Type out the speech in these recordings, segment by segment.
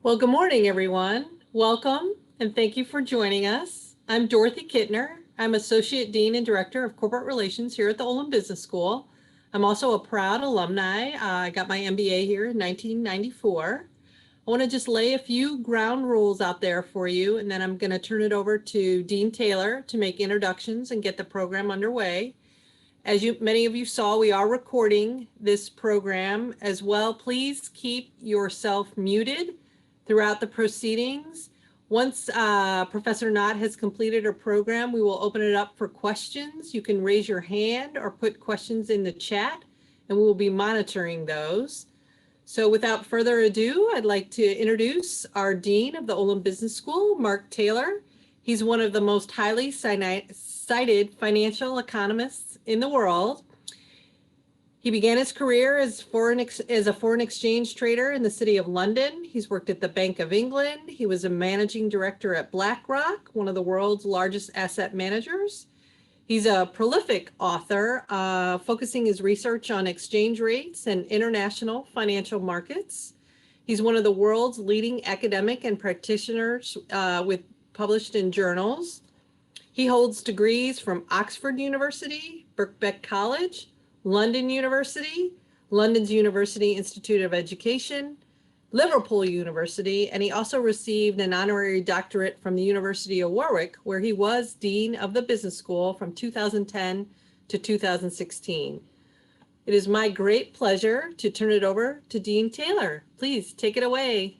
Well, good morning, everyone. Welcome, and thank you for joining us. I'm Dorothy Kittner. I'm Associate Dean and Director of Corporate Relations here at the Olin Business School. I'm also a proud alumni. I got my MBA here in 1994. I want to just lay a few ground rules out there for you, and then I'm going to turn it over to Dean Taylor to make introductions and get the program underway. As many of you saw, we are recording this program as well. Please keep yourself muted throughout the proceedings. Once Professor Knott has completed her program, we will open it up for questions. You can raise your hand or put questions in the chat, and we will be monitoring those. So without further ado, I'd like to introduce our Dean of the Olin Business School, Mark Taylor. He's one of the most highly cited financial economists in the world. He began his career as a foreign exchange trader in the city of London. He's worked at the Bank of England. He was a managing director at BlackRock, one of the world's largest asset managers. He's a prolific author, focusing his research on exchange rates and international financial markets. He's one of the world's leading academic and practitioners published in journals. He holds degrees from Oxford University, Birkbeck College, London University, London's University Institute of Education, Liverpool University, and he also received an honorary doctorate from the University of Warwick, where he was Dean of the Business School from 2010 to 2016. It is my great pleasure to turn it over to Dean Taylor. Please take it away.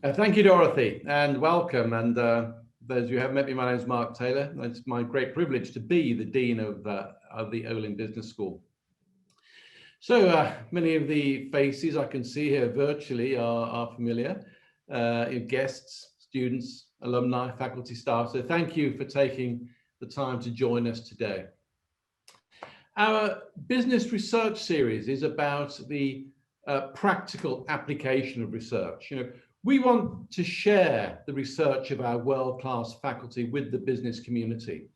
Thank you, Dorothy, and welcome. And those who haven't met me, my name is Mark Taylor. It's my great privilege to be the Dean of the Olin Business School. So many of the faces I can see here virtually are familiar, guests, students, alumni, faculty, staff. So thank you for taking the time to join us today. Our business research series is about the practical application of research. We want to share the research of our world-class faculty with the business community.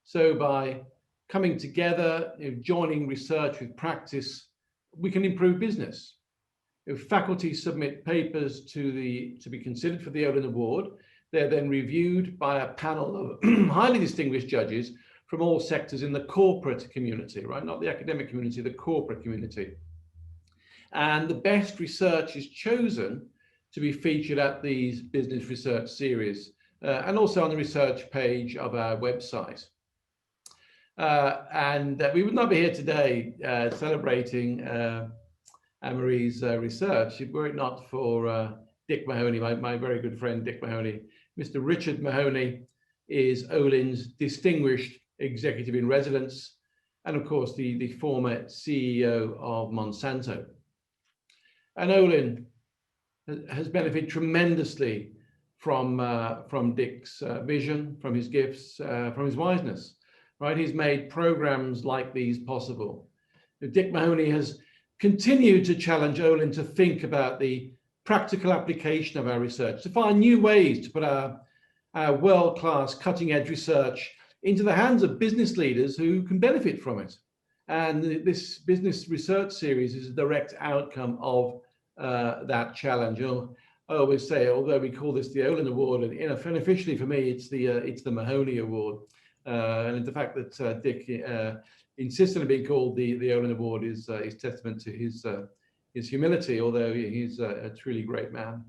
So by coming together, joining research with practice, we can improve business. If faculty submit papers to be considered for the Olin Award, they're then reviewed by a panel of highly distinguished judges from all sectors in the corporate community, right? Not the academic community, the corporate community. And the best research is chosen to be featured at these business research series and also on the research page of our website. We would not be here today celebrating Anne Marie's research were it not for Dick Mahoney, my very good friend Dick Mahoney. Mr. Richard Mahoney is Olin's distinguished executive in residence and of course the former CEO of Monsanto. And Olin has benefited tremendously from Dick's vision, from his gifts, from his wiseness. Right, he's made programs like these possible. Dick Mahoney has continued to challenge Olin to think about the practical application of our research, to find new ways to put our world-class cutting-edge research into the hands of business leaders who can benefit from it. And this business research series is a direct outcome of that challenge. I always say, although we call this the Olin Award, and unofficially for me, it's the Mahoney Award. And the fact that Dick insisted on being called the Olin Award is testament to his humility, although he's a truly great man.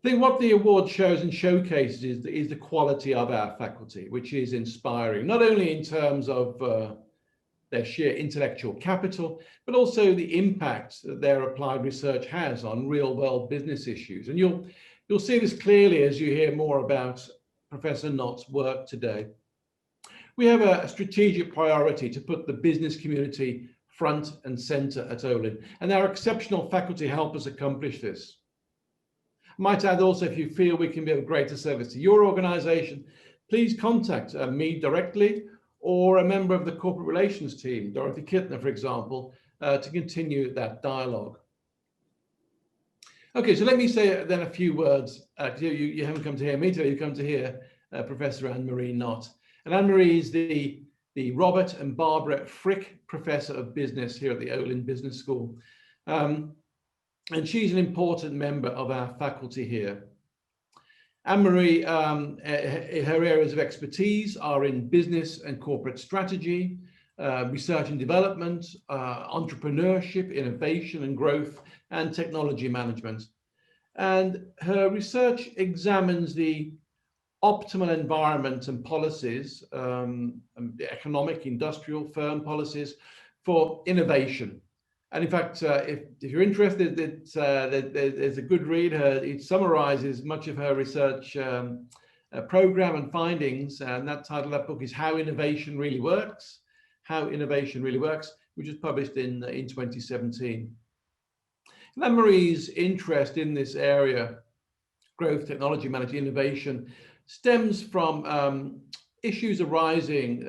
I think what the award shows and showcases is the quality of our faculty, which is inspiring, not only in terms of their sheer intellectual capital, but also the impact that their applied research has on real-world business issues. And you'll see this clearly as you hear more about Professor Knott's work today. We have a strategic priority to put the business community front and center at Olin, and our exceptional faculty help us accomplish this. I might add also, if you feel we can be of greater service to your organization, please contact me directly or a member of the corporate relations team, Dorothy Kittner, for example, to continue that dialogue. Okay, so let me say then a few words. You haven't come to hear me today, you've come to hear Professor Anne Marie Knott. And Anne Marie is the Robert and Barbara Frick Professor of Business here at the Olin Business School. and she's an important member of our faculty here. Anne Marie, her areas of expertise are in business and corporate strategy, research and development, entrepreneurship, innovation and growth, and technology management. And her research examines the optimal environment and policies, the economic, industrial, firm policies for innovation. And in fact, if you're interested, there's a good read. It summarizes much of her research program and findings. And that title of that book is How Innovation Really Works, How Innovation Really Works, which was published in 2017. Anne Marie's interest in this area, growth, technology, management, innovation, stems from issues arising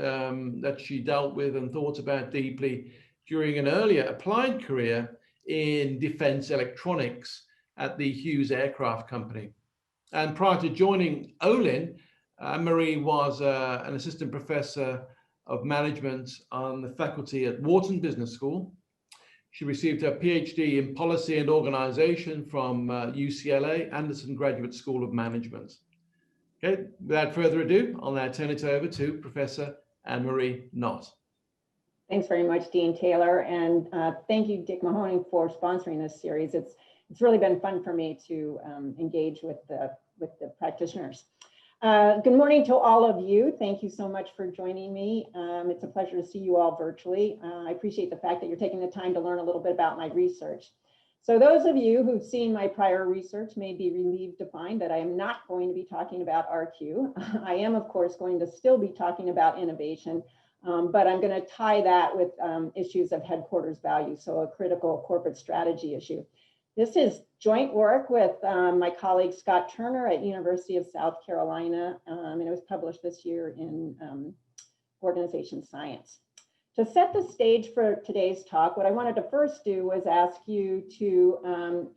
that she dealt with and thought about deeply during an earlier applied career in defense electronics at the Hughes Aircraft Company. And prior to joining Olin, Anne Marie was an assistant professor of management on the faculty at Wharton Business School. She received her PhD in policy and organization from UCLA Anderson Graduate School of Management. Okay, without further ado, I'll now turn it over to Professor Anne Marie Knott. Thanks very much, Dean Taylor, and thank you, Dick Mahoney, for sponsoring this series. It's really been fun for me to engage with the practitioners. Good morning to all of you. Thank you so much for joining me. It's a pleasure to see you all virtually. I appreciate the fact that you're taking the time to learn a little bit about my research. So those of you who've seen my prior research may be relieved to find that I am not going to be talking about RQ. I am, of course, going to still be talking about innovation, but I'm going to tie that with issues of headquarters value, so a critical corporate strategy issue. This is joint work with my colleague Scott Turner at University of South Carolina, and it was published this year in Organization Science. To set the stage for today's talk, what I wanted to first do was ask you to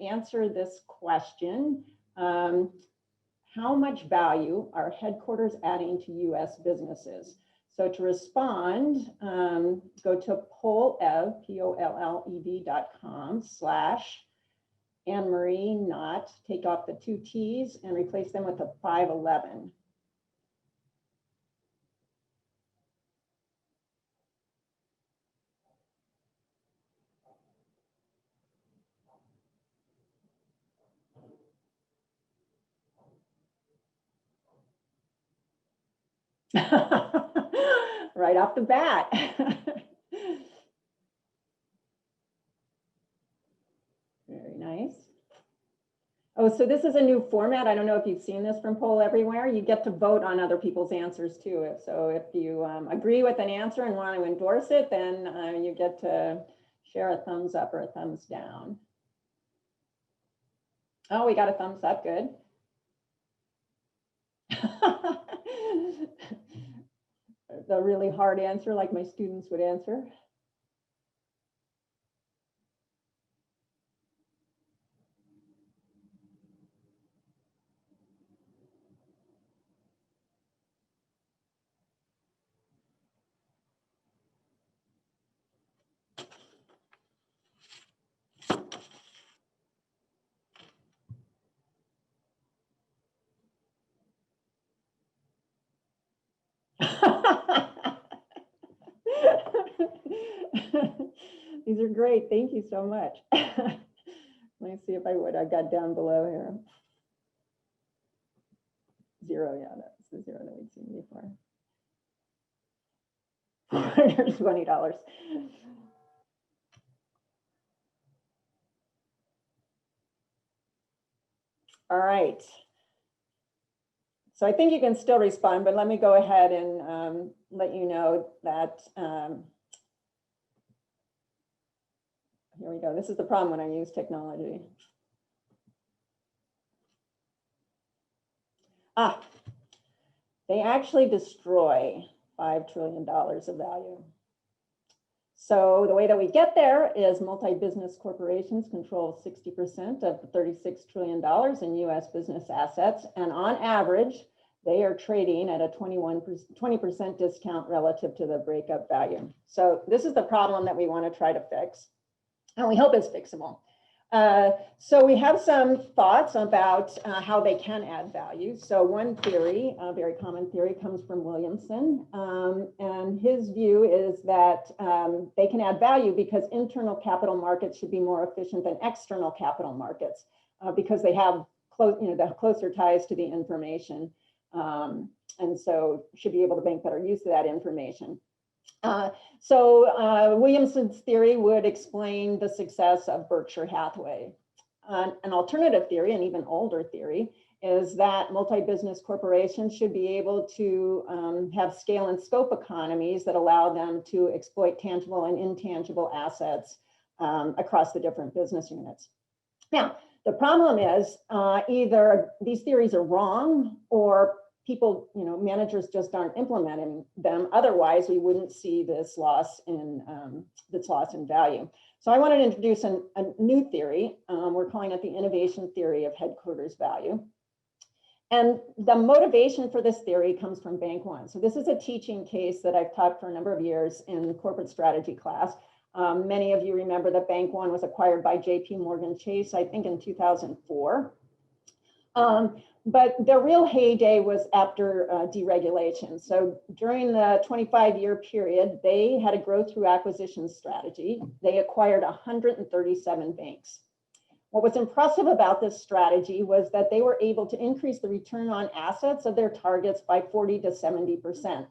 answer this question. How much value are headquarters adding to US businesses? So to respond, go to pollev, polled.com/Anne Marie Knott, take off the 2 T's and replace them with a 511. Right off the bat. Very nice. Oh, so this is a new format. I don't know if you've seen this from Poll Everywhere. You get to vote on other people's answers too. So if you agree with an answer and want to endorse it, then you get to share a thumbs up or a thumbs down. Oh, we got a thumbs up, good. The really hard answer like my students would answer. These are great. Thank you so much. Let me see if I got down below here. 0, yeah, that's the 0 that we've seen before. $420. All right. So I think you can still respond, but let me go ahead and let you know that here we go. This is the problem when I use technology. They actually destroy $5 trillion of value. So the way that we get there is multi-business corporations control 60% of the $36 trillion in US business assets. And on average, they are trading at a 20% discount relative to the breakup value. So this is the problem that we want to try to fix. And we hope it's fixable. So we have some thoughts about how they can add value. So one theory, a very common theory, comes from Williamson. And his view is that they can add value because internal capital markets should be more efficient than external capital markets because they have the closer ties to the information. And so should be able to make better use of that information. Williamson's theory would explain the success of Berkshire Hathaway. An alternative theory, an even older theory, is that multi-business corporations should be able to have scale and scope economies that allow them to exploit tangible and intangible assets across the different business units. Now, the problem is either these theories are wrong or people, managers just aren't implementing them. Otherwise, we wouldn't see this loss in value. So I wanted to introduce a new theory. We're calling it the innovation theory of headquarters value. And the motivation for this theory comes from Bank One. So this is a teaching case that I've taught for a number of years in corporate strategy class. Many of you remember that Bank One was acquired by JP Morgan Chase, I think in 2004. But their real heyday was after deregulation. So during the 25-year period, they had a growth through acquisition strategy. They acquired 137 banks. What was impressive about this strategy was that they were able to increase the return on assets of their targets by 40 to 70%.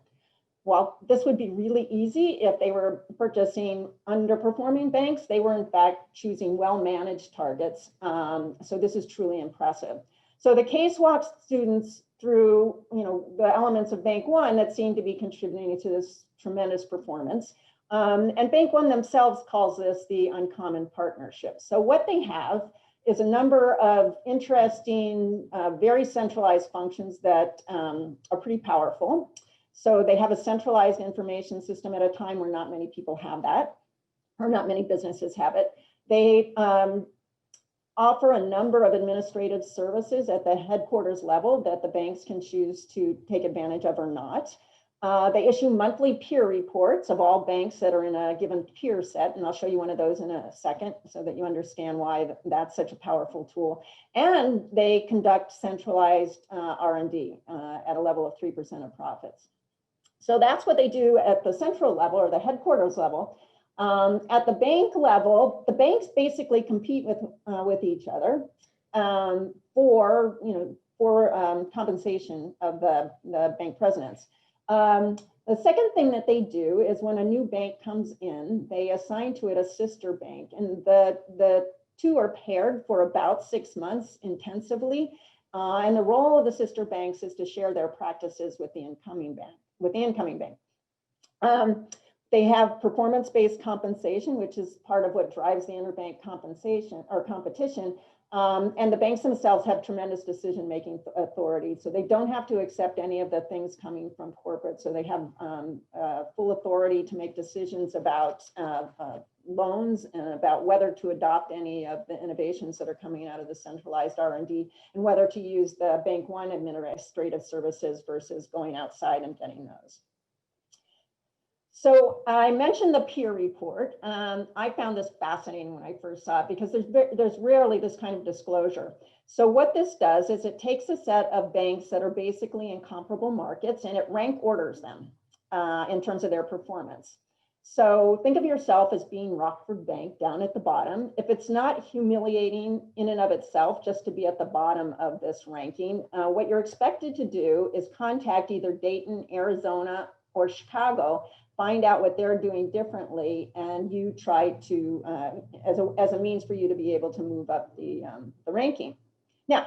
While this would be really easy if they were purchasing underperforming banks, they were in fact choosing well-managed targets. So this is truly impressive. So the case walks students through, the elements of Bank One that seem to be contributing to this tremendous performance. And Bank One themselves calls this the uncommon partnership. So what they have is a number of interesting, very centralized functions that are pretty powerful. So they have a centralized information system at a time where not many people have that, or not many businesses have it. They offer a number of administrative services at the headquarters level that the banks can choose to take advantage of or not. They issue monthly peer reports of all banks that are in a given peer set, and I'll show you one of those in a second so that you understand why that's such a powerful tool. And they conduct centralized R&D at a level of 3% of profits. So that's what they do at the central level or the headquarters level. At the bank level, the banks basically compete with each other for compensation of the bank presidents. The second thing that they do is when a new bank comes in, they assign to it a sister bank, and the two are paired for about 6 months intensively. And the role of the sister banks is to share their practices with the incoming bank. They have performance-based compensation, which is part of what drives the interbank compensation or competition. And the banks themselves have tremendous decision-making authority. So they don't have to accept any of the things coming from corporate. So they have full authority to make decisions about loans and about whether to adopt any of the innovations that are coming out of the centralized R&D and whether to use the Bank One administrative services versus going outside and getting those. So I mentioned the peer report. I found this fascinating when I first saw it because there's rarely this kind of disclosure. So what this does is it takes a set of banks that are basically in comparable markets and it rank orders them in terms of their performance. So think of yourself as being Rockford Bank down at the bottom. If it's not humiliating in and of itself just to be at the bottom of this ranking, what you're expected to do is contact either Dayton, Arizona, or Chicago, find out what they're doing differently, and you try to, as a means for you to be able to move up the ranking. Now,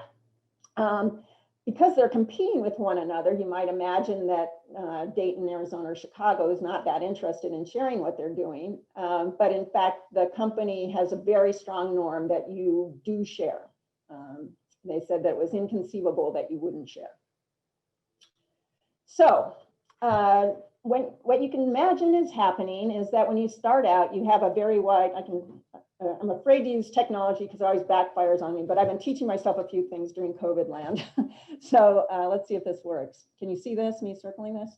because they're competing with one another, you might imagine that Dayton, Arizona, or Chicago is not that interested in sharing what they're doing. But in fact, the company has a very strong norm that you do share. They said that it was inconceivable that you wouldn't share. So, what you can imagine is happening is that when you start out, you have a very wide, I'm afraid to use technology because it always backfires on me, but I've been teaching myself a few things during COVID land. So let's see if this works. Can you see this, me circling this?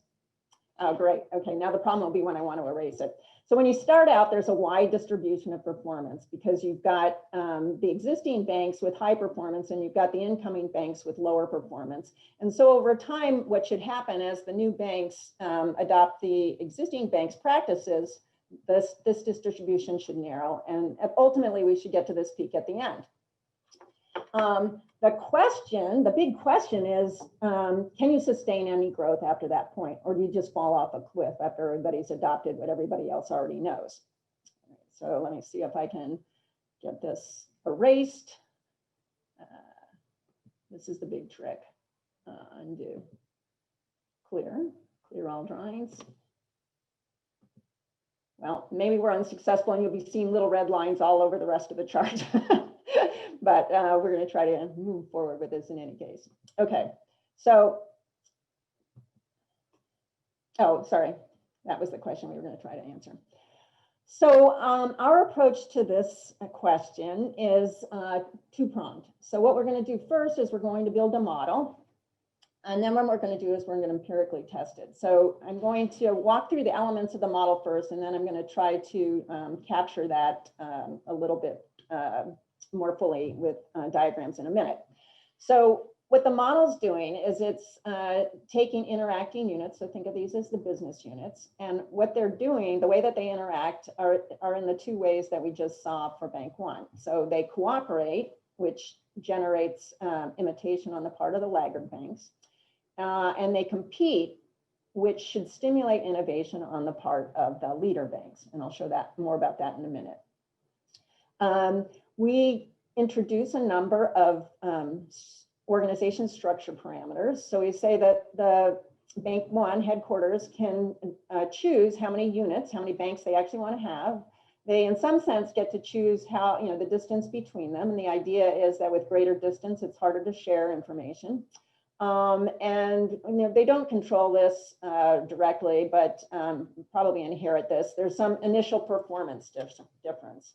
Oh, great. Okay, now the problem will be when I want to erase it. So when you start out, there's a wide distribution of performance because you've got the existing banks with high performance and you've got the incoming banks with lower performance. And so over time, what should happen as the new banks adopt the existing banks' practices, this distribution should narrow. And ultimately, we should get to this peak at the end. The big question is, can you sustain any growth after that point? Or do you just fall off a cliff after everybody's adopted what everybody else already knows? So let me see if I can get this erased. This is the big trick. Undo. Clear all drawings. Well, maybe we're unsuccessful and you'll be seeing little red lines all over the rest of the chart. But we're going to try to move forward with this in any case. Okay, so, oh, sorry, that was the question we were going to try to answer. So our approach to this question is two-pronged. So what we're going to do first is we're going to build a model. And then what we're going to do is we're going to empirically test it. So I'm going to walk through the elements of the model first, and then I'm going to try to capture that a little bit more fully with diagrams in a minute. So what the model's doing is it's taking interacting units. So think of these as the business units. And what they're doing, the way that they interact are in the two ways that we just saw for Bank One. So they cooperate, which generates imitation on the part of the laggard banks. And they compete, which should stimulate innovation on the part of the leader banks. And I'll show that more about that in a minute. We introduce a number of organization structure parameters. So we say that the Bank One headquarters can choose how many units, how many banks they actually want to have. They, in some sense, get to choose how, the distance between them. And the idea is that with greater distance, it's harder to share information. And they don't control this directly, but probably inherit this. There's some initial performance difference.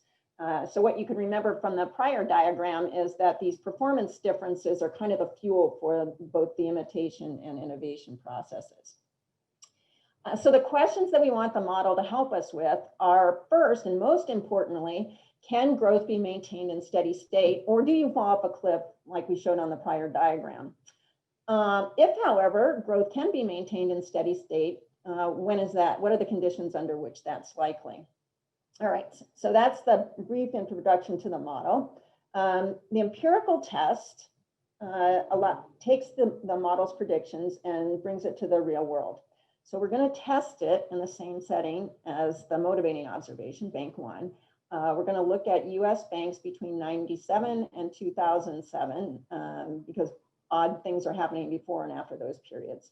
So what you can remember from the prior diagram is that these performance differences are kind of the fuel for both the imitation and innovation processes. So the questions that we want the model to help us with are, first and most importantly, can growth be maintained in steady state, or do you fall off a cliff like we showed on the prior diagram? If, however, growth can be maintained in steady state, when is that? What are the conditions under which that's likely? All right, so that's the brief introduction to the model. The empirical test takes the model's predictions and brings it to the real world. So we're going to test it in the same setting as the motivating observation, Bank One. We're going to look at US banks between 97 and 2007 because odd things are happening before and after those periods.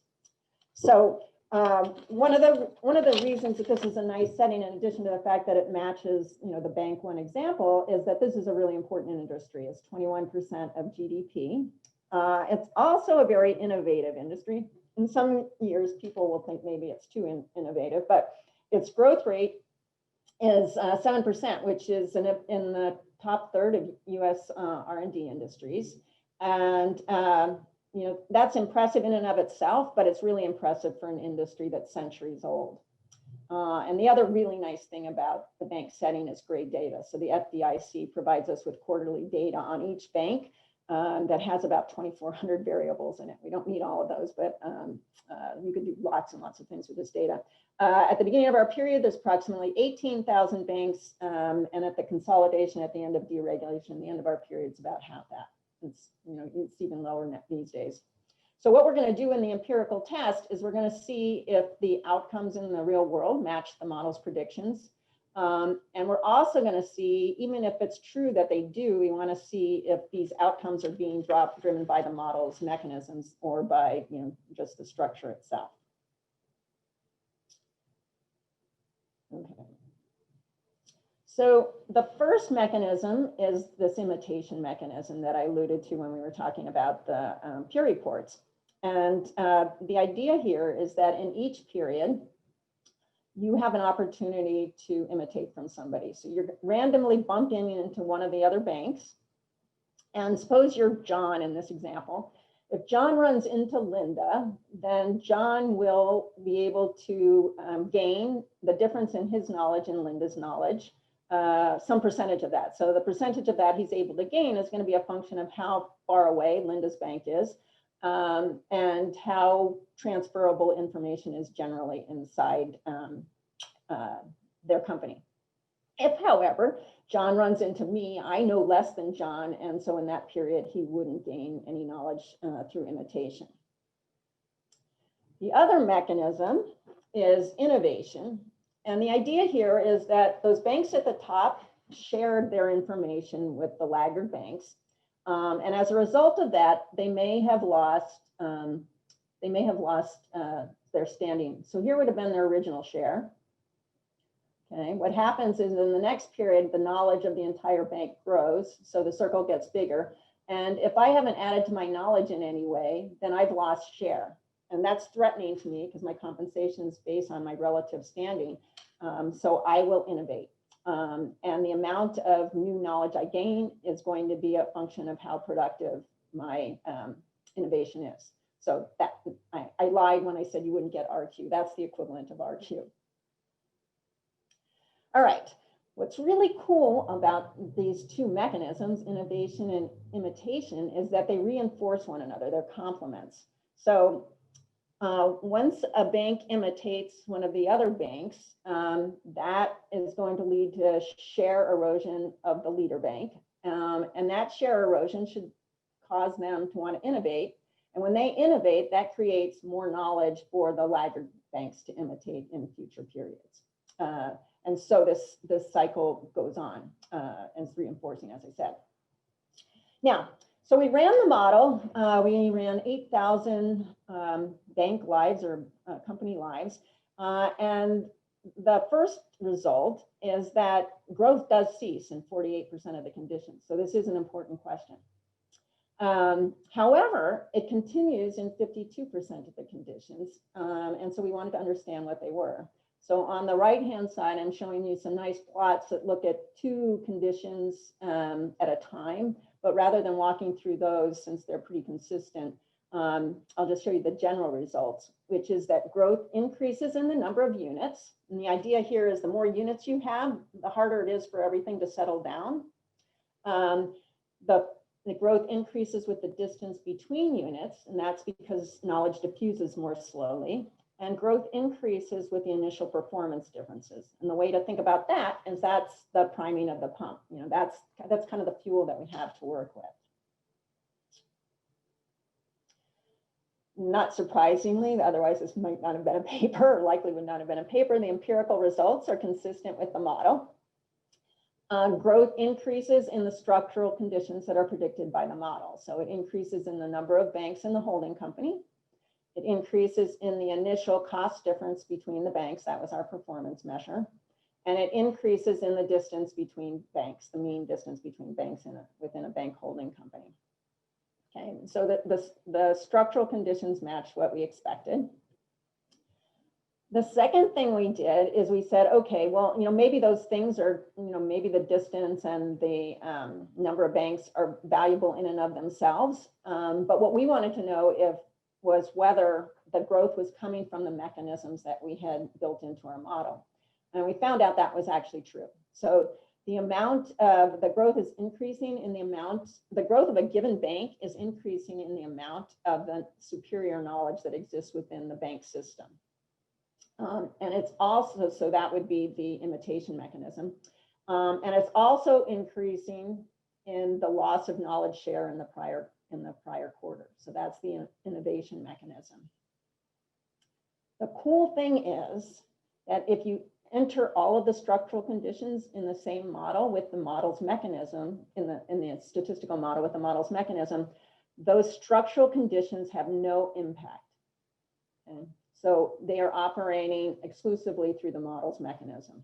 So one of the reasons that this is a nice setting, in addition to the fact that it matches, the Bank One example, is that this is a really important industry. It's 21% of GDP. It's also a very innovative industry. In some years, people will think maybe it's too innovative, but its growth rate is 7%, which is in the top third of US R&D industries. And that's impressive in and of itself, but it's really impressive for an industry that's centuries old. And the other really nice thing about the bank setting is great data. So the FDIC provides us with quarterly data on each bank that has about 2,400 variables in it. We don't need all of those, but you could do lots and lots of things with this data. At the beginning of our period, there's approximately 18,000 banks, and at the consolidation at the end of deregulation, the end of our period, it's about half that. It's even lower these days. So what we're going to do in the empirical test is we're going to see if the outcomes in the real world match the model's predictions. And we're also going to see, even if it's true that they do, we want to see if these outcomes are being driven by the model's mechanisms or by just the structure itself. Okay. So the first mechanism is this imitation mechanism that I alluded to when we were talking about the peer reports. And the idea here is that in each period, you have an opportunity to imitate from somebody. So you're randomly bumping into one of the other banks. And suppose you're John in this example, if John runs into Linda, then John will be able to gain the difference in his knowledge and Linda's knowledge, some percentage of that. So the percentage of that he's able to gain is going to be a function of how far away Linda's bank is, and how transferable information is generally inside their company. If, however, John runs into me, I know less than John, and so in that period, he wouldn't gain any knowledge through imitation. The other mechanism is innovation. And the idea here is that those banks at the top shared their information with the laggard banks. And as a result of that, they may have lost their standing. So here would have been their original share. Okay, what happens is in the next period, the knowledge of the entire bank grows, so the circle gets bigger. And if I haven't added to my knowledge in any way, then I've lost share. And that's threatening to me because my compensation is based on my relative standing. So I will innovate. And the amount of new knowledge I gain is going to be a function of how productive my innovation is. So that I lied when I said you wouldn't get RQ. That's the equivalent of RQ. All right, what's really cool about these two mechanisms, innovation and imitation, is that they reinforce one another, they're complements. So once a bank imitates one of the other banks, that is going to lead to share erosion of the leader bank. And that share erosion should cause them to want to innovate. And when they innovate, that creates more knowledge for the laggard banks to imitate in future periods. And so this cycle goes on and it's reinforcing, as I said. Now, so we ran the model. We ran 8,000 bank lives or company lives. And the first result is that growth does cease in 48% of the conditions. So this is an important question. However, it continues in 52% of the conditions. And so we wanted to understand what they were. So on the right-hand side, I'm showing you some nice plots that look at two conditions at a time, but rather than walking through those, since they're pretty consistent, I'll just show you the general results, which is that growth increases in the number of units. And the idea here is the more units you have, the harder it is for everything to settle down. The growth increases with the distance between units, and that's because knowledge diffuses more slowly. And growth increases with the initial performance differences. And the way to think about that is that's the priming of the pump. You know, that's kind of the fuel that we have to work with. Not surprisingly, otherwise this might not have been a paper, or likely would not have been a paper, the empirical results are consistent with the model. Growth increases in the structural conditions that are predicted by the model. So it increases in the number of banks in the holding company. It increases in the initial cost difference between the banks. That was our performance measure. And it increases in the distance between banks, the mean distance between banks within a bank holding company. Okay, so the structural conditions match what we expected. The second thing we did is we said, okay, well, you know, maybe those things are, you know, maybe the distance and the number of banks are valuable in and of themselves. But what we wanted to know was whether the growth was coming from the mechanisms that we had built into our model. And we found out that was actually true. So the amount of the growth is increasing in the growth of a given bank is increasing in the amount of the superior knowledge that exists within the bank system. And it's also, so that would be the imitation mechanism. And it's also increasing in the loss of knowledge share in the prior quarter. So that's the innovation mechanism. The cool thing is that if you enter all of the structural conditions in the same model with the model's mechanism, in the statistical model with the model's mechanism, those structural conditions have no impact. Okay? So they are operating exclusively through the model's mechanism.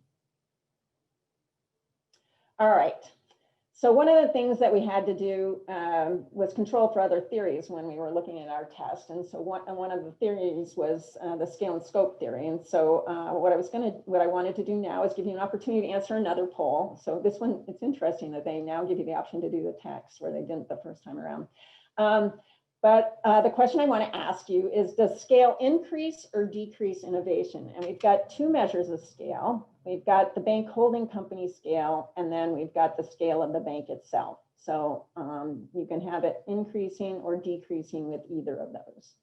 All right. So one of the things that we had to do was control for other theories when we were looking at our test. And so one of the theories was the scale and scope theory. And so what I wanted to do now is give you an opportunity to answer another poll. So this one, it's interesting that they now give you the option to do the text where they didn't the first time around. But the question I want to ask you is, does scale increase or decrease innovation? And we've got two measures of scale. We've got the bank holding company scale, and then we've got the scale of the bank itself. So you can have it increasing or decreasing with either of those.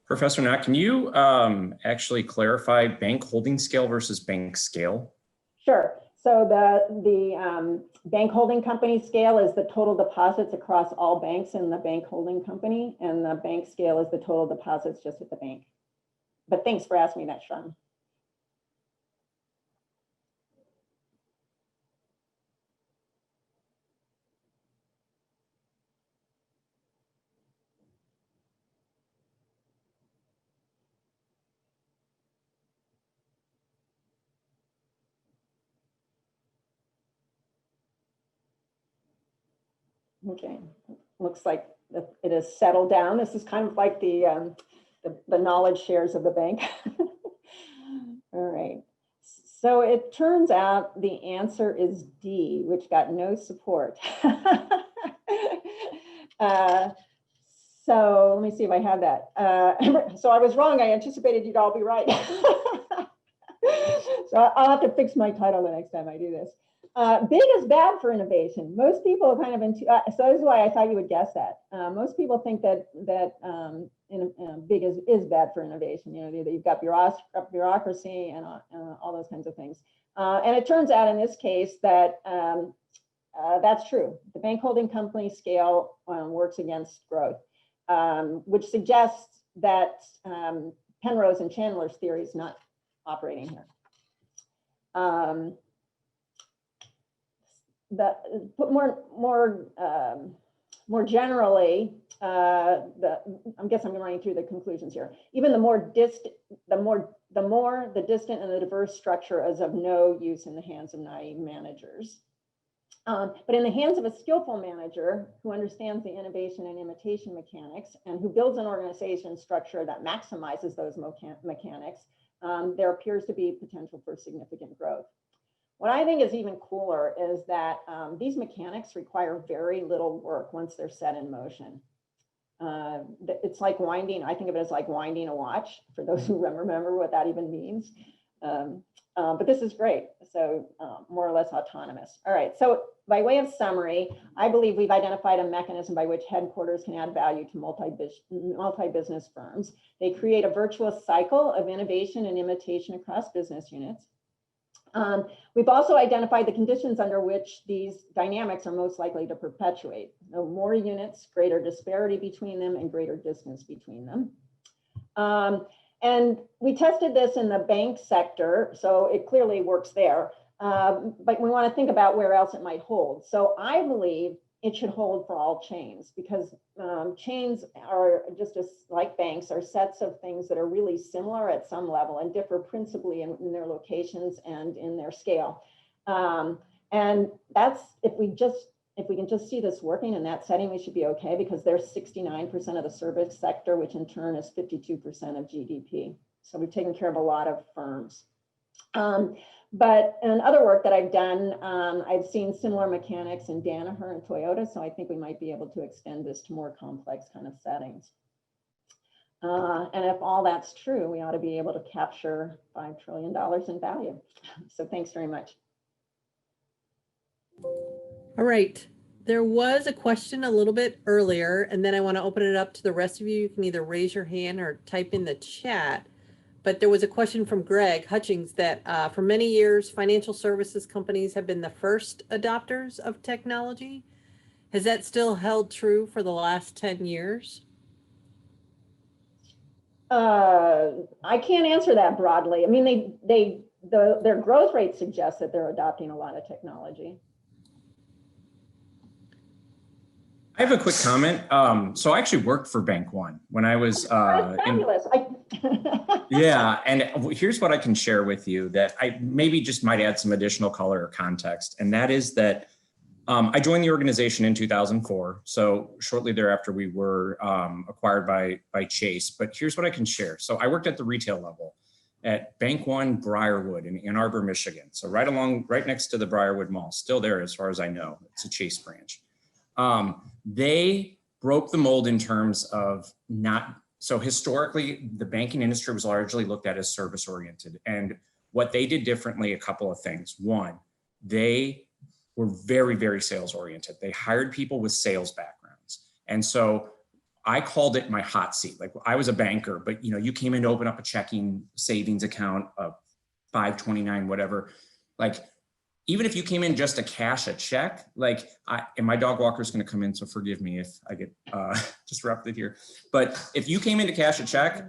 Professor Knott, can you actually clarify bank holding scale versus bank scale? Sure. So the bank holding company scale is the total deposits across all banks in the bank holding company, and the bank scale is the total deposits just at the bank. But thanks for asking me that, Sean. Okay, looks like it has settled down. This is kind of like the knowledge shares of the bank. All right, so it turns out the answer is D, which got no support. So let me see if I have that. So I was wrong. I anticipated you'd all be right. So I'll have to fix my title the next time I do this. Big is bad for innovation. Most people are kind of into, so this is why I thought you would guess that. Most people think that big is bad for innovation. You know, you've got bureaucracy and all those kinds of things. And it turns out in this case that that's true. The bank holding company scale works against growth, which suggests that Penrose and Chandler's theory is not operating here. More generally, I guess I'm running through the conclusions here. Even the more distant and the diverse structure is of no use in the hands of naive managers. But in the hands of a skillful manager who understands the innovation and imitation mechanics and who builds an organization structure that maximizes those mechanics, there appears to be potential for significant growth. What I think is even cooler is that these mechanics require very little work once they're set in motion. It's like winding, I think of it as like winding a watch, for those who remember what that even means. But this is great, so more or less autonomous. All right, so by way of summary, I believe we've identified a mechanism by which headquarters can add value to multi-business firms. They create a virtuous cycle of innovation and imitation across business units. We've also identified the conditions under which these dynamics are most likely to perpetuate. So more units, greater disparity between them, and greater distance between them. And we tested this in the bank sector, so it clearly works there. But we want to think about where else it might hold. So I believe it should hold for all chains, because chains are just like banks, are sets of things that are really similar at some level and differ principally in their locations and in their scale. And that's, if we can just see this working in that setting, we should be okay, because they're 69% of the service sector, which in turn is 52% of GDP. So we've taken care of a lot of firms. But in other work that I've done, I've seen similar mechanics in Danaher and Toyota, so I think we might be able to extend this to more complex kind of settings. And if all that's true, we ought to be able to capture $5 trillion in value. So thanks very much. All right. There was a question a little bit earlier, and then I want to open it up to the rest of you. You can either raise your hand or type in the chat. But there was a question from Greg Hutchings that for many years, financial services companies have been the first adopters of technology. Has that still held true for the last 10 years? I can't answer that broadly. I mean, their growth rate suggests that they're adopting a lot of technology. I have a quick comment. So I actually worked for Bank One when I was Fabulous. yeah, and here's what I can share with you that I maybe just might add some additional color or context, and that is that I joined the organization in 2004. So shortly thereafter, we were acquired by Chase. But here's what I can share. So I worked at the retail level at Bank One Briarwood in Ann Arbor, Michigan. So right next to the Briarwood Mall, still there as far as I know. It's a Chase branch. They broke the mold in terms of so historically, the banking industry was largely looked at as service oriented. And what they did differently, a couple of things. One, they were very, very sales oriented. They hired people with sales backgrounds. And so I called it my hot seat. Like I was a banker, but you came in to open up a checking savings account, a 529, whatever. Like, even if you came in just to cash a check, and my dog walker is going to come in, so forgive me if I get disrupted here. But if you came in to cash a check,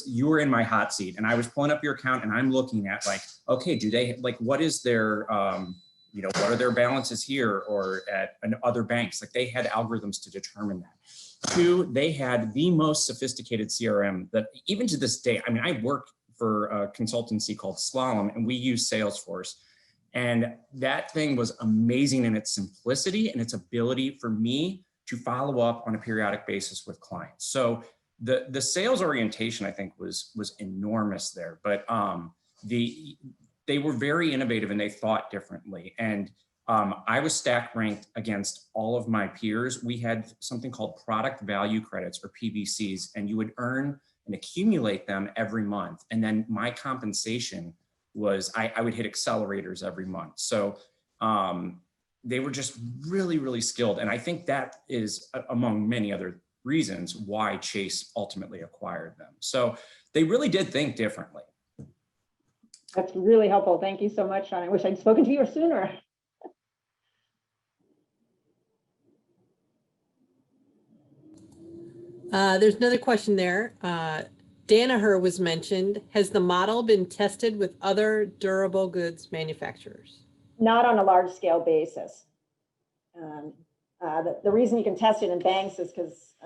you were in my hot seat, and I was pulling up your account, and I'm looking at okay, do they what is their what are their balances here or at other banks? Like they had algorithms to determine that. Two, they had the most sophisticated CRM that even to this day. I mean, I work for a consultancy called Slalom, and we use Salesforce. And that thing was amazing in its simplicity and its ability for me to follow up on a periodic basis with clients. So the sales orientation, I think, was enormous there. But they were very innovative and they thought differently. And I was stack ranked against all of my peers. We had something called product value credits, or PVCs, and you would earn and accumulate them every month. And then my compensation was I would hit accelerators every month. So they were just really, really skilled. And I think that is, among many other reasons, why Chase ultimately acquired them. So they really did think differently. That's really helpful. Thank you so much, Sean. I wish I'd spoken to you sooner. There's another question there. Danaher was mentioned. Has the model been tested with other durable goods manufacturers? Not on a large scale basis. The reason you can test it in banks is because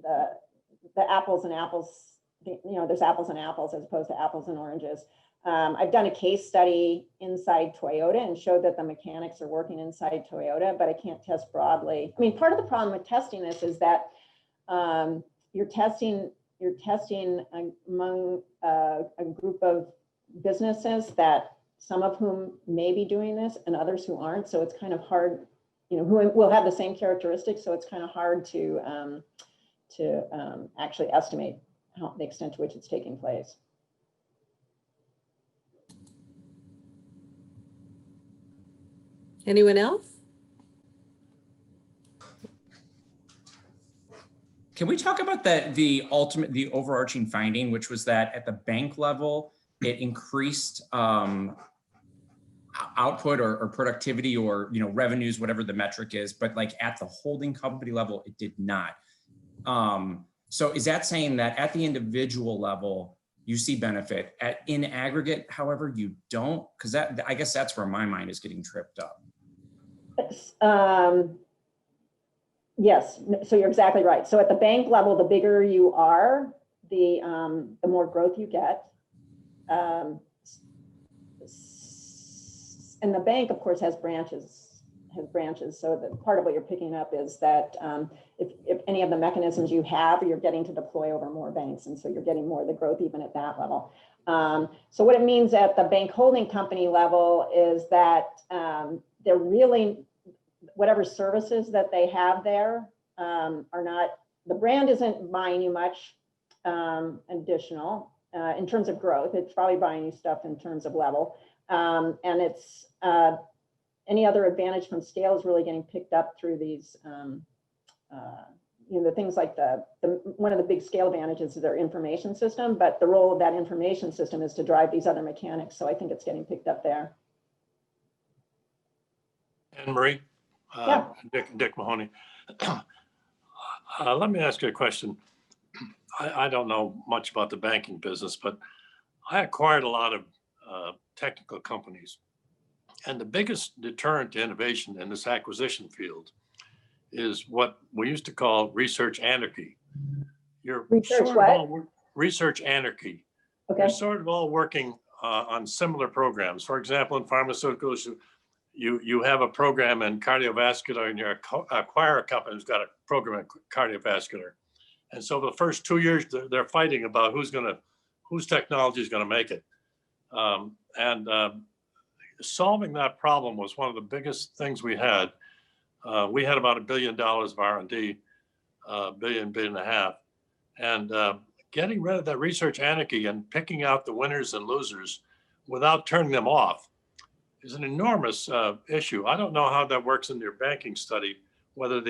the apples and apples, there's apples and apples as opposed to apples and oranges. I've done a case study inside Toyota and showed that the mechanics are working inside Toyota, but I can't test broadly. I mean, part of the problem with testing this is that you're testing among a group of businesses that some of whom may be doing this and others who aren't. So it's kind of hard, who will have the same characteristics. So it's kind of hard to actually estimate the extent to which it's taking place. Anyone else? Can we talk about the overarching finding, which was that at the bank level, it increased output or productivity or revenues, whatever the metric is, but at the holding company level, it did not. So is that saying that at the individual level, you see benefit? In aggregate, however, you don't? Because I guess that's where my mind is getting tripped up. Yes, so you're exactly right. So at the bank level, the bigger you are, the more growth you get. And the bank, of course, has branches. So that part of what you're picking up is that if any of the mechanisms you have, you're getting to deploy over more banks. And so you're getting more of the growth even at that level. So what it means at the bank holding company level is that they're really, whatever services that they have there are not, the brand isn't buying you much additional in terms of growth. It's probably buying you stuff in terms of level. And it's any other advantage from scale is really getting picked up through these, the things like one of the big scale advantages is their information system, but the role of that information system is to drive these other mechanics. So I think it's getting picked up there. Anne Marie, Yeah. Dick Mahoney. Let me ask you a question. I don't know much about the banking business, but I acquired a lot of technical companies. And the biggest deterrent to innovation in this acquisition field is what we used to call research anarchy. You're Research sort what? of all research anarchy. Okay. You're sort of all working on similar programs. For example, in pharmaceuticals, you have a program in cardiovascular, and you acquire a company who's got a program in cardiovascular. And so the first 2 years, they're fighting about whose technology is going to make it. Solving that problem was one of the biggest things we had. We had about $1 billion of R&D, billion and a half. And getting rid of that research anarchy and picking out the winners and losers without turning them off is an enormous issue. I don't know how that works in your banking study, whether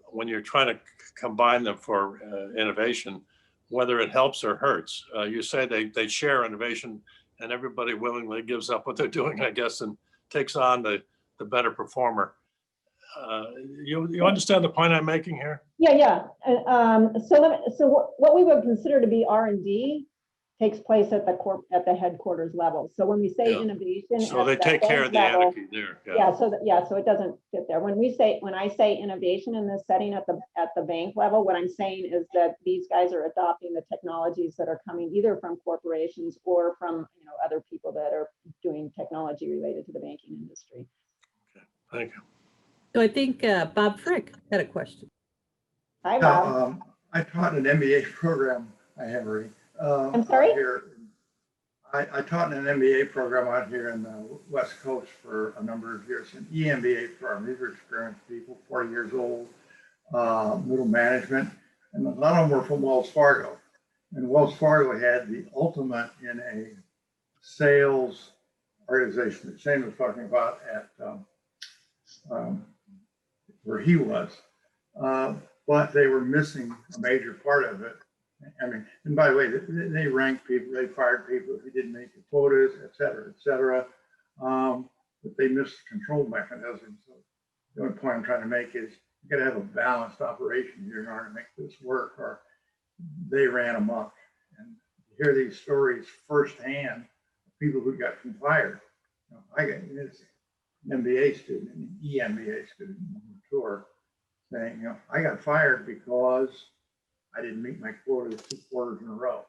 when you're trying to combine them for innovation, whether it helps or hurts. You say they share innovation, and everybody willingly gives up what they're doing, I guess, and takes on the better performer. You understand the point I'm making here? Yeah. So what we would consider to be R&D takes place at the headquarters level. So when we say innovation, so they take care of the anarchy there. So it doesn't fit there. When I say innovation in this setting at the bank level, what I'm saying is that these guys are adopting the technologies that are coming either from corporations or from other people that are doing technology related to the banking industry. Okay, thank you. So I think Bob Frick had a question. Hi, Bob. I taught an MBA program. Hi, Anne Marie. I'm sorry? I taught in an MBA program out here in the West Coast for a number of years, an EMBA firm. These are experienced people, 40 years old, middle management, and a lot of them were from Wells Fargo. And Wells Fargo had the ultimate in a sales organization that Shane was talking about at where he was. But they were missing a major part of it. I mean, and by the way, they ranked people, they fired people who didn't make the quotas, et cetera, et cetera. But they missed the control mechanism. So the only point I'm trying to make is you got to have a balanced operation here in order to make this work, or they ran amok. And you hear these stories firsthand of people who got fired. I got this MBA student, an EMBA student on the tour, saying, I got fired because I didn't meet my quota 2 quarters in a row.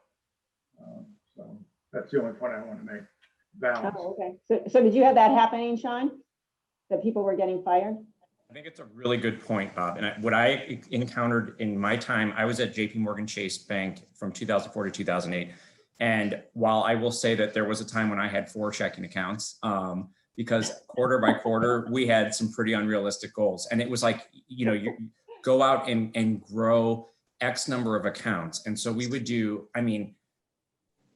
So that's the only point I want to make. Balance. Oh, okay. So did you have that happening, Sean? That people were getting fired? I think it's a really good point, Bob. And what I encountered in my time, I was at JP Morgan Chase Bank from 2004 to 2008. And while I will say that there was a time when I had 4 checking accounts, because quarter by quarter, we had some pretty unrealistic goals. And it was like, you go out and grow X number of accounts. And so we would do,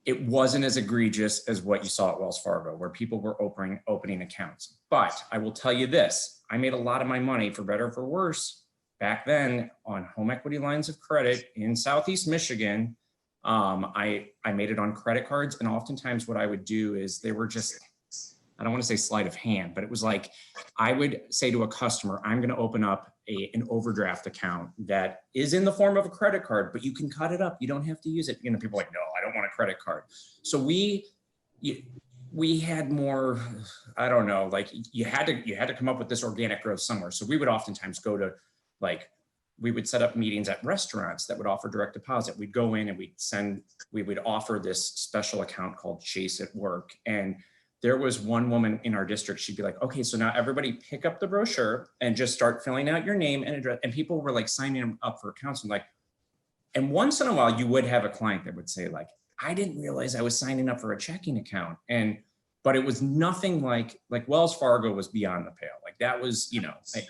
it wasn't as egregious as what you saw at Wells Fargo, where people were opening accounts. But I will tell you this, I made a lot of my money, for better or for worse, back then on home equity lines of credit in Southeast Michigan. I made it on credit cards. And oftentimes what I would do is they were just, I don't want to say sleight of hand, but it was like, I would say to a customer, I'm going to open up an overdraft account that is in the form of a credit card, but you can cut it up. You don't have to use it. People are like, no, I don't want a credit card. So we had more, I don't know, like you had to come up with this organic growth somewhere. So we would oftentimes go to we would set up meetings at restaurants that would offer direct deposit. We'd go in and we would offer this special account called Chase at Work. And there was one woman in our district, she'd be like, okay, so now everybody pick up the brochure and just start filling out your name and address. And people were like signing them up for accounts. And once in a while you would have a client that would say like, I didn't realize I was signing up for a checking account. But it was nothing like Wells Fargo was beyond the pale. Like that was,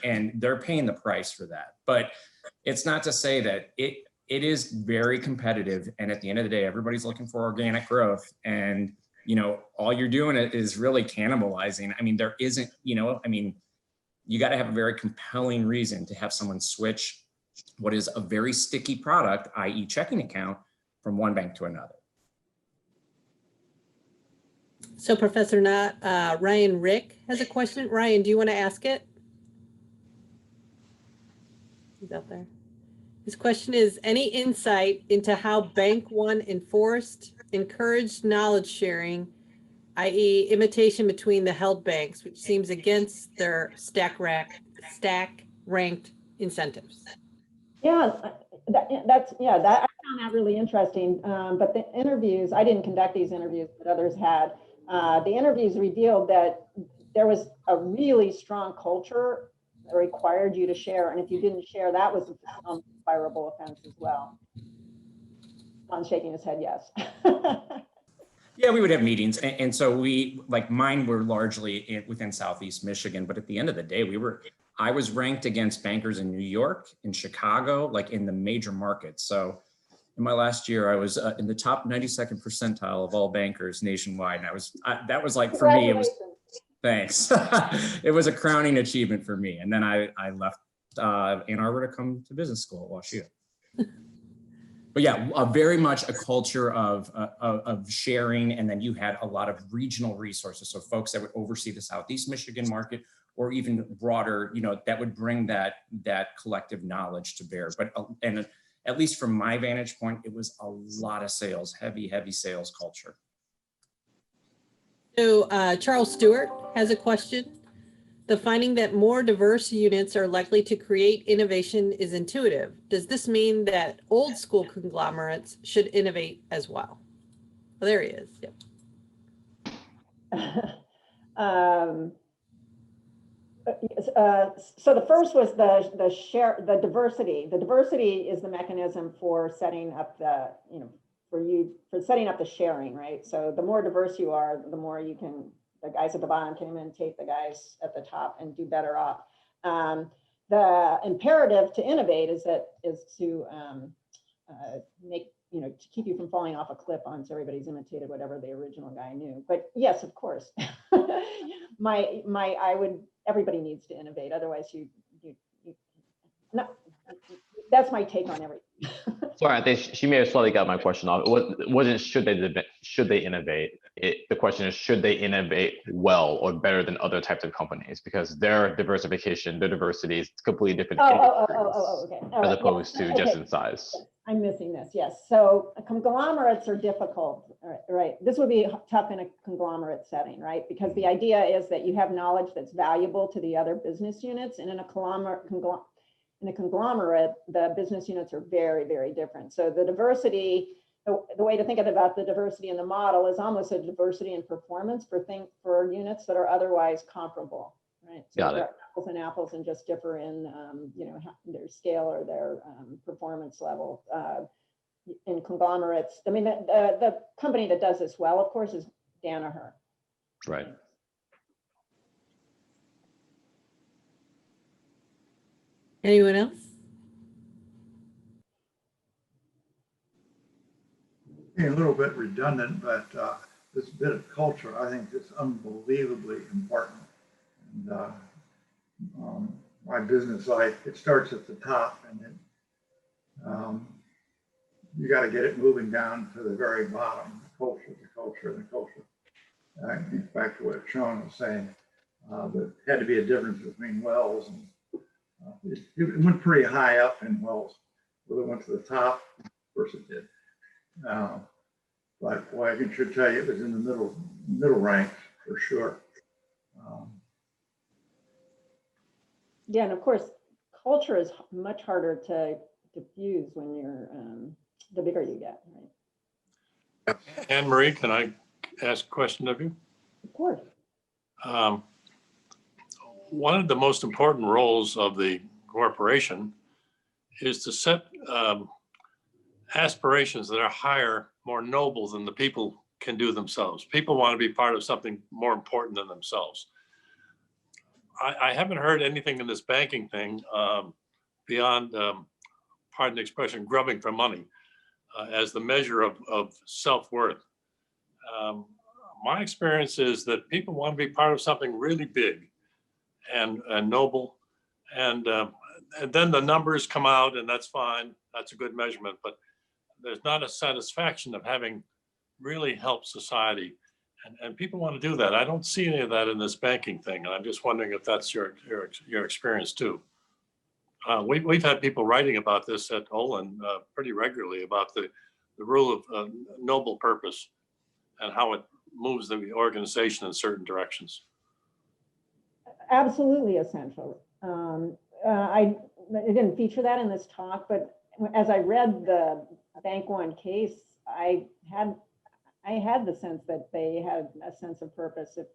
and they're paying the price for that. But it's not to say that it is very competitive. And at the end of the day, everybody's looking for organic growth. And all you're doing is really cannibalizing. There isn't, you got to have a very compelling reason to have someone switch what is a very sticky product, i.e. checking account, from one bank to another. So Professor Knott, Ryan Rick has a question. Ryan, do you want to ask it? He's out there. His question is, any insight into how Bank One encouraged knowledge sharing, i.e. imitation between the held banks, which seems against their stack ranked incentives? Yeah, that's I found that really interesting. But the interviews, I didn't conduct these interviews, but others had. The interviews revealed that there was a really strong culture that required you to share, and if you didn't share, that was a fireable offense as well. John's shaking his head, yes. Yeah, we would have meetings. And so we, like mine were largely within Southeast Michigan, but at the end of the day, I was ranked against bankers in New York, in Chicago, like in the major markets. So in my last year, I was in the top 92nd percentile of all bankers nationwide. And that was like, for me, it was, thanks. It was a crowning achievement for me. And then I left Ann Arbor to come to business school at WashU. But yeah, very much a culture of sharing, and then you had a lot of regional resources. So folks that would oversee the Southeast Michigan market, or even broader, that would bring that collective knowledge to bear. But and at least from my vantage point, it was a lot of sales, heavy sales culture. So Charles Stewart has a question. The finding that more diverse units are likely to create innovation is intuitive. Does this mean that old school conglomerates should innovate as well? Well, there he is. Yep. So the first was the diversity. The diversity is the mechanism for setting up the, for setting up the sharing, right? So the more diverse you are, the more you can, the guys at the bottom can imitate the guys at the top and do better off. The imperative to innovate is to make, to keep you from falling off a cliff once everybody's imitated whatever the original guy knew. But yes, of course, everybody needs to innovate. Otherwise that's my take on everything. Sorry, I think she may have slightly got my question off. It wasn't should they innovate? The question is, should they innovate well or better than other types of companies? Because their diversification, their diversity is completely different Okay. as opposed to just in size. I'm missing this, yes. So conglomerates are difficult, right? This would be tough in a conglomerate setting, right? Because the idea is that you have knowledge that's valuable to the other business units, and in a conglomerate, the business units are very, very different. So the diversity, the way to think about the diversity in the model is almost a diversity in performance for units that are otherwise comparable, right? So Got it. Apples and apples and just differ in, their scale or their performance level. In conglomerates, I mean, the company that does this well, of course, is Danaher. Right. Anyone else? Being a little bit redundant, but this bit of culture, I think, is unbelievably important. And my business life, it starts at the top, and then you got to get it moving down to the very bottom. The culture. Back to what Sean was saying, there had to be a difference between Wells and it went pretty high up in Wells. Whether it went to the top, of course it did. But I can sure tell you it was in the middle ranks for sure. Yeah, and of course, culture is much harder to diffuse when you're the bigger you get, right? Anne Marie, can I ask a question of you? Of course. One of the most important roles of the corporation is to set aspirations that are higher, more noble than the people can do themselves. People want to be part of something more important than themselves. I haven't heard anything in this banking thing beyond, pardon the expression, grubbing for money as the measure of self-worth. My experience is that people want to be part of something really big and noble, and then the numbers come out, and that's fine. That's a good measurement, but there's not a satisfaction of having really helped society, and people want to do that. I don't see any of that in this banking thing, and I'm just wondering if that's your experience too. We've had people writing about this at Olin pretty regularly about the rule of noble purpose and how it moves the organization in certain directions. Absolutely essential. it didn't feature that in this talk, but as I read the Bank One case, I had the sense that they had a sense of purpose, if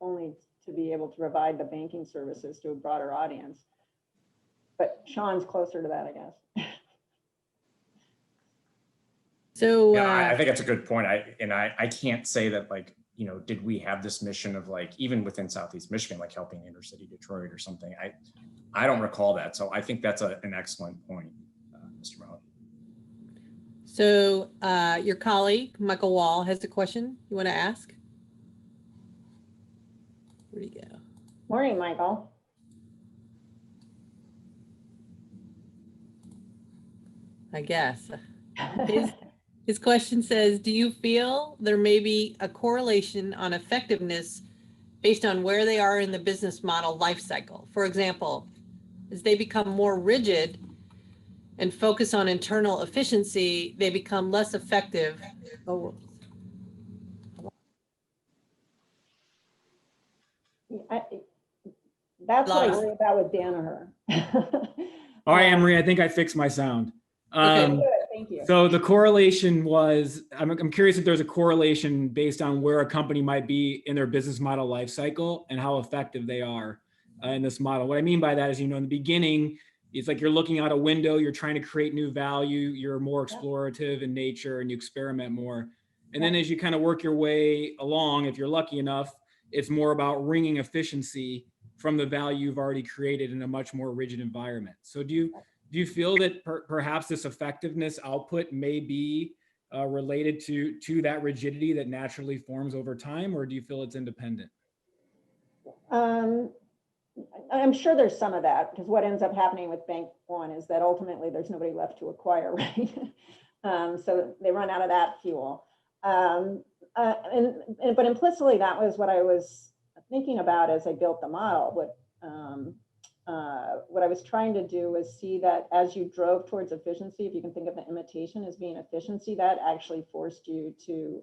only to be able to provide the banking services to a broader audience. But Sean's closer to that, I guess. So Yeah, I think that's a good point. I can't say that, like, you know, did we have this mission of, like, even within Southeast Michigan, like helping inner city Detroit or something? I don't recall that. So I think that's an excellent point, Mr. Mahoney. So your colleague, Michael Wall, has a question you want to ask? Where'd he go? Morning, Michael. I guess. His question says, do you feel there may be a correlation on effectiveness based on where they are in the business model life cycle? For example, as they become more rigid and focus on internal efficiency, they become less effective. Oh, That's what I Lost. worry about with Danaher. All right, Anne Marie, I think I fixed my sound. Okay. Good, thank you. So the correlation was, I'm curious if there's a correlation based on where a company might be in their business model life cycle and how effective they are in this model. What I mean by that is, you know, in the beginning, it's like you're looking out a window, you're trying to create new value, you're more explorative in nature and you experiment more. And then as you kind of work your way along, if you're lucky enough, it's more about wringing efficiency from the value you've already created in a much more rigid environment. So do you feel that perhaps this effectiveness output may be related to that rigidity that naturally forms over time, or do you feel it's independent? I'm sure there's some of that, because what ends up happening with Bank One is that ultimately there's nobody left to acquire, right? So they run out of that fuel. But implicitly, that was what I was thinking about as I built the model. What I was trying to do was see that as you drove towards efficiency, if you can think of the imitation as being efficiency, that actually forced you to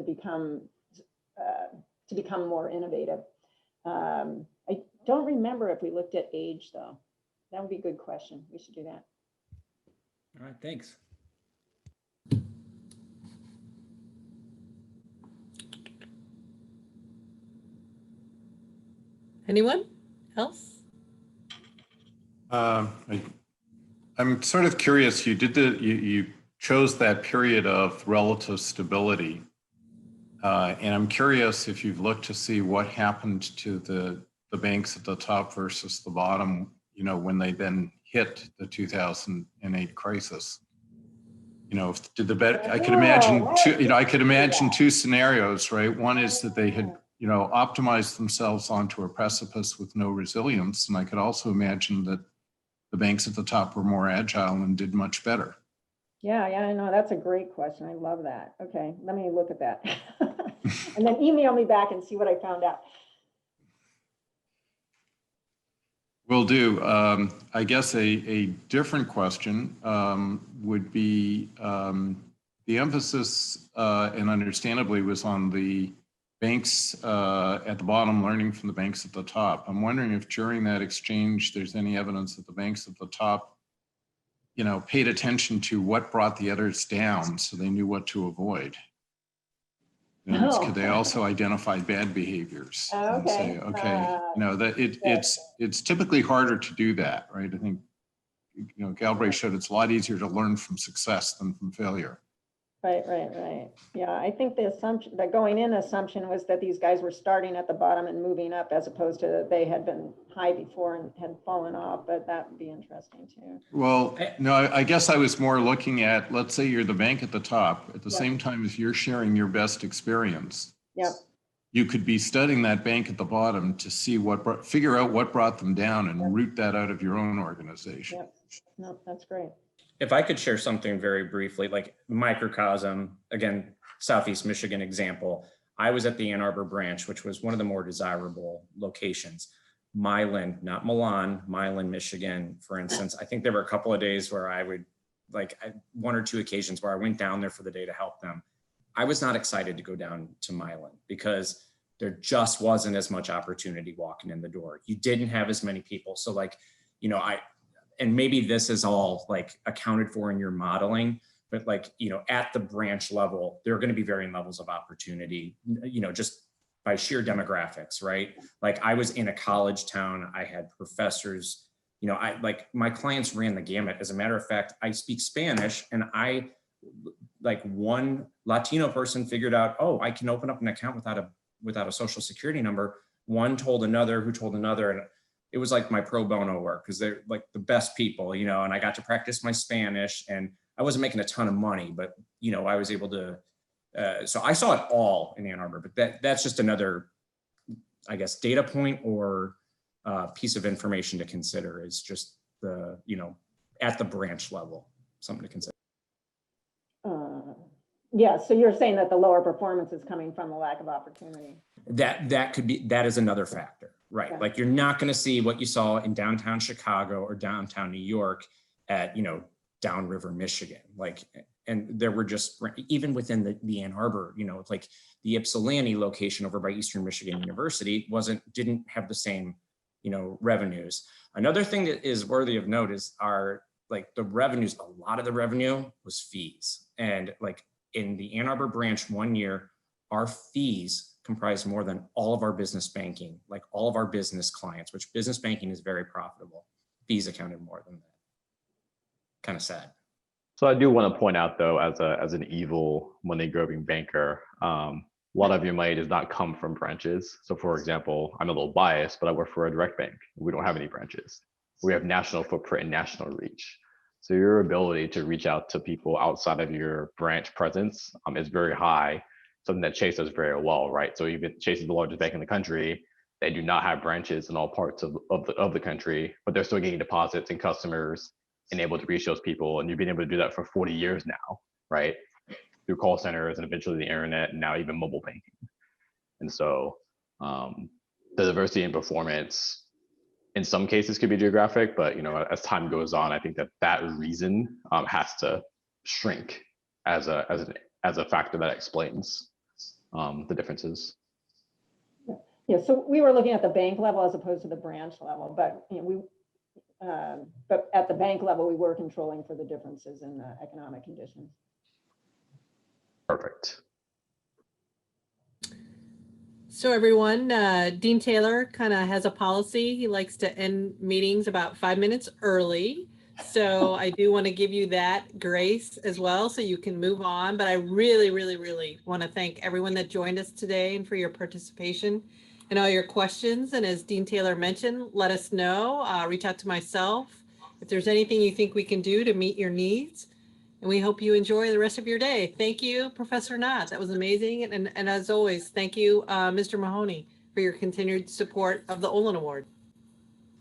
become more innovative. I don't remember if we looked at age, though. That would be a good question. We should do that. All right, thanks. Anyone else? I'm sort of curious. You chose that period of relative stability, and I'm curious if you've looked to see what happened to the banks at the top versus the bottom. You know, when they then hit the 2008 crisis. You know, I could imagine two. You know, I could imagine two scenarios, right? One is that they had, you know, optimized themselves onto a precipice with no resilience, and I could also imagine that the banks at the top were more agile and did much better. Yeah, I know. That's a great question. I love that. Okay, let me look at that. And then email me back and see what I found out. Will do. I guess a different question would be the emphasis, and understandably, was on the banks at the bottom learning from the banks at the top. I'm wondering if during that exchange, there's any evidence that the banks at the top, you know, paid attention to what brought the others down so they knew what to avoid. Could they also identify bad behaviors and say, okay, you know, that it's typically harder to do that, right? I think, you know, Galbraith showed it's a lot easier to learn from success than from failure. Right. Yeah, I think the assumption, the going in assumption was that these guys were starting at the bottom and moving up, as opposed to they had been high before and had fallen off, but that would be interesting too. Well, no, I guess I was more looking at, let's say you're the bank at the top, at the same time as you're sharing your best experience. Yep. You could be studying that bank at the bottom to see figure out what brought them down and root that out of your own organization. Yep. No, that's great. If I could share something very briefly, like microcosm, again, Southeast Michigan example, I was at the Ann Arbor branch, which was one of the more desirable locations. Milan, not Milan, Milan, Michigan, for instance. I think there were a couple of days where I would, one or two occasions where I went down there for the day to help them. I was not excited to go down to Milan because there just wasn't as much opportunity walking in the door. You didn't have as many people. So and maybe this is all like accounted for in your modeling, but like, at the branch level, there are going to be varying levels of opportunity, just by sheer demographics, right? Like I was in a college town, I had professors, my clients ran the gamut. As a matter of fact, I speak Spanish, and one Latino person figured out, oh, I can open up an account without a social security number. One told another, who told another, and it was like my pro bono work, because they're like the best people, and I got to practice my Spanish, and I wasn't making a ton of money, but I was able to. So I saw it all in Ann Arbor, but that's just another, I guess, data point or piece of information to consider, is just the, at the branch level, something to consider. Yeah, so you're saying that the lower performance is coming from the lack of opportunity. That is another factor, right? Yeah. Like you're not going to see what you saw in downtown Chicago or downtown New York at, downriver Michigan. And there were just, even within the Ann Arbor, like the Ypsilanti location over by Eastern Michigan University didn't have the same, revenues. Another thing that is worthy of note is the revenues, a lot of the revenue was fees. And like in the Ann Arbor branch one year, our fees comprised more than all of our business banking, like all of our business clients, which business banking is very profitable. Fees accounted more than that. Kind of sad. So I do want to point out, though, as an evil money-grubbing banker, a lot of your money does not come from branches. So, for example, I'm a little biased, but I work for a direct bank. We don't have any branches. We have national footprint and national reach. So your ability to reach out to people outside of your branch presence is very high, something that Chase does very well, right? So even Chase is the largest bank in the country. They do not have branches in all parts of the country, but they're still getting deposits and customers and able to reach those people. And you've been able to do that for 40 years now, right? Through call centers and eventually the internet, and now even mobile banking. And so the diversity in performance in some cases could be geographic, but as time goes on, I think that reason has to shrink as a factor that explains the differences. Yeah, so we were looking at the bank level as opposed to the branch level, but but at the bank level, we were controlling for the differences in the economic conditions. Perfect. So everyone, Dean Taylor kind of has a policy. He likes to end meetings about 5 minutes early. So I do want to give you that grace as well, so you can move on. But I really, really, really want to thank everyone that joined us today and for your participation and all your questions. And as Dean Taylor mentioned, let us know, reach out to myself if there's anything you think we can do to meet your needs. And we hope you enjoy the rest of your day. Thank you, Professor Knott. That was amazing. And as always, thank you, Mr. Mahoney, for your continued support of the Olin Award.